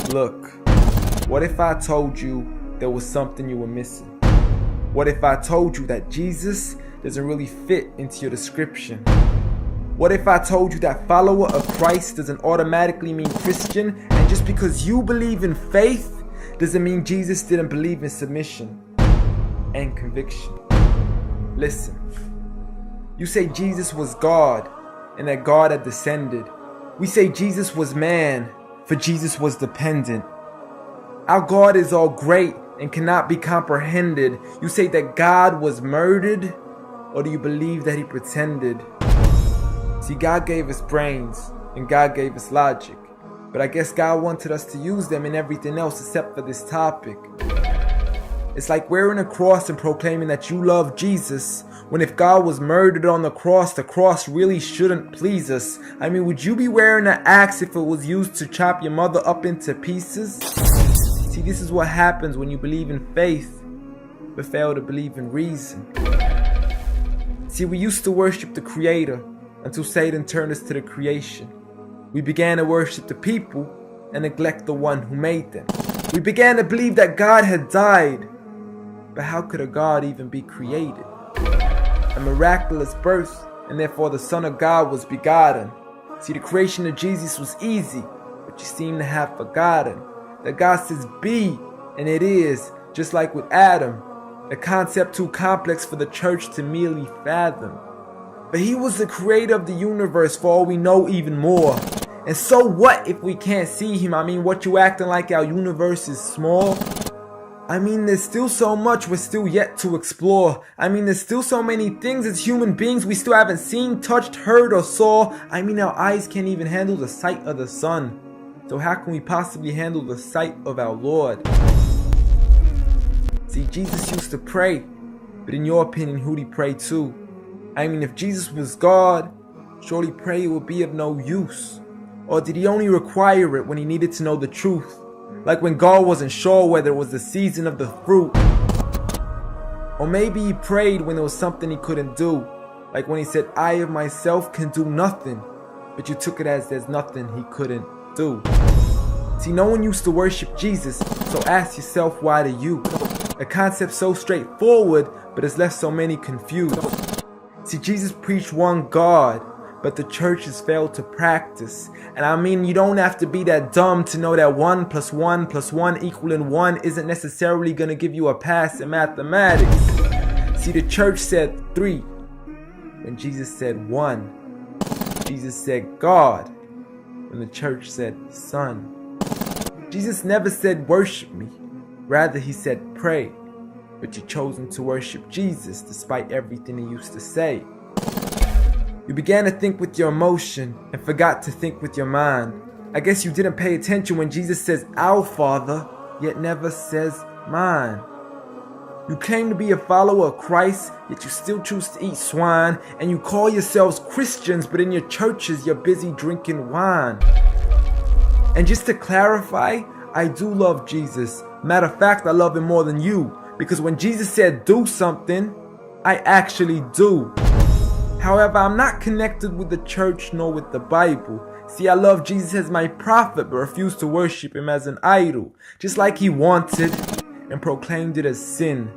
Look, what if I told you there was something you were missing? What if I told you that Jesus doesn't really fit into your description? What if I told you that follower of Christ doesn't automatically mean Christian, and just because you believe in faith doesn't mean Jesus didn't believe in submission and conviction? Listen, you say Jesus was God and that God had descended. We say Jesus was man, for Jesus was dependent. Our God is all great and cannot be comprehended. You say that God was murdered, or do you believe that he pretended? See, God gave us brains and God gave us logic, but I guess God wanted us to use them in everything else except for this topic. It's like wearing a cross and proclaiming that you love Jesus, when if God was murdered on the cross really shouldn't please us. I mean, would you be wearing an axe if it was used to chop your mother up into pieces? See, this is what happens when you believe in faith, but fail to believe in reason. See, we used to worship the Creator until Satan turned us to the creation. We began to worship the people and neglect the one who made them. We began to believe that God had died, but how could a God even be created? A miraculous birth, and therefore the Son of God was begotten. See, the creation of Jesus was easy, but you seem to have forgotten that God says be, and it is, just like with Adam, a concept too complex for the church to merely fathom. But he was the creator of the universe, for all we know, even more. And so what if we can't see him? I mean, what you acting like our universe is small? I mean, there's still so much we're still yet to explore. I mean, there's still so many things as human beings we still haven't seen, touched, heard, or saw. I mean, our eyes can't even handle the sight of the sun. So how can we possibly handle the sight of our Lord? See, Jesus used to pray, but in your opinion, who'd he pray to? I mean, if Jesus was God, surely prayer would be of no use. Or did he only require it when he needed to know the truth? Like when God wasn't sure whether it was the season of the fruit. Or maybe he prayed when there was something he couldn't do. Like when he said, I of myself can do nothing. But you took it as there's nothing he couldn't do. See, no one used to worship Jesus, so ask yourself, why do you? A concept so straightforward, but has left so many confused. See, Jesus preached one God, but the church has failed to practice. And I mean, you don't have to be that dumb to know that 1 + 1 + 1 equaling 1 isn't necessarily going to give you a pass in mathematics. See, the church said 3, when Jesus said 1. Jesus said God, when the church said Son. Jesus never said worship me, rather he said pray. But you've chosen to worship Jesus despite everything he used to say. You began to think with your emotion and forgot to think with your mind. I guess you didn't pay attention when Jesus says our Father, yet never says mine. You claim to be a follower of Christ, yet you still choose to eat swine. And you call yourselves Christians, but in your churches you're busy drinking wine. And just to clarify, I do love Jesus. Matter of fact, I love him more than you. Because when Jesus said do something, I actually do. However, I'm not connected with the church nor with the Bible. See, I love Jesus as my prophet, but refuse to worship him as an idol, just like he wanted and proclaimed it as sin.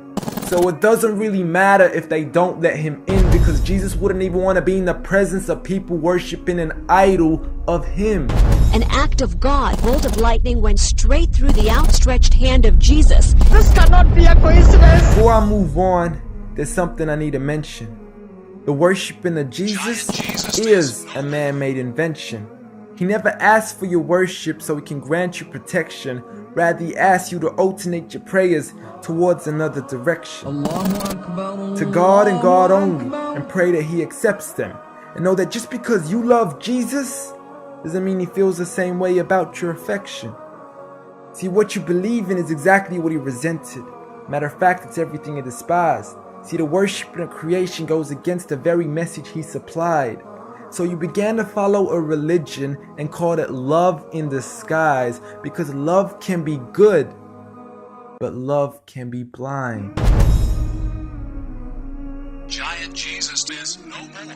So it doesn't really matter if they don't let him in, because Jesus wouldn't even want to be in the presence of people worshiping an idol of him. An act of God, bolt of lightning went straight through the outstretched hand of Jesus. This cannot be a coincidence. Before I move on, there's something I need to mention. The worshiping of Jesus is a man-made invention. He never asked for your worship so he can grant you protection. Rather, he asks you to alternate your prayers towards another direction. To God and God only, and pray that he accepts them. And know that just because you love Jesus doesn't mean he feels the same way about your affection. See, what you believe in is exactly what he resented. Matter of fact, it's everything he despised. See, the worship of creation goes against the very message he supplied. So you began to follow a religion and called it love in disguise, because love can be good, but love can be blind. Giant Jesus is no more.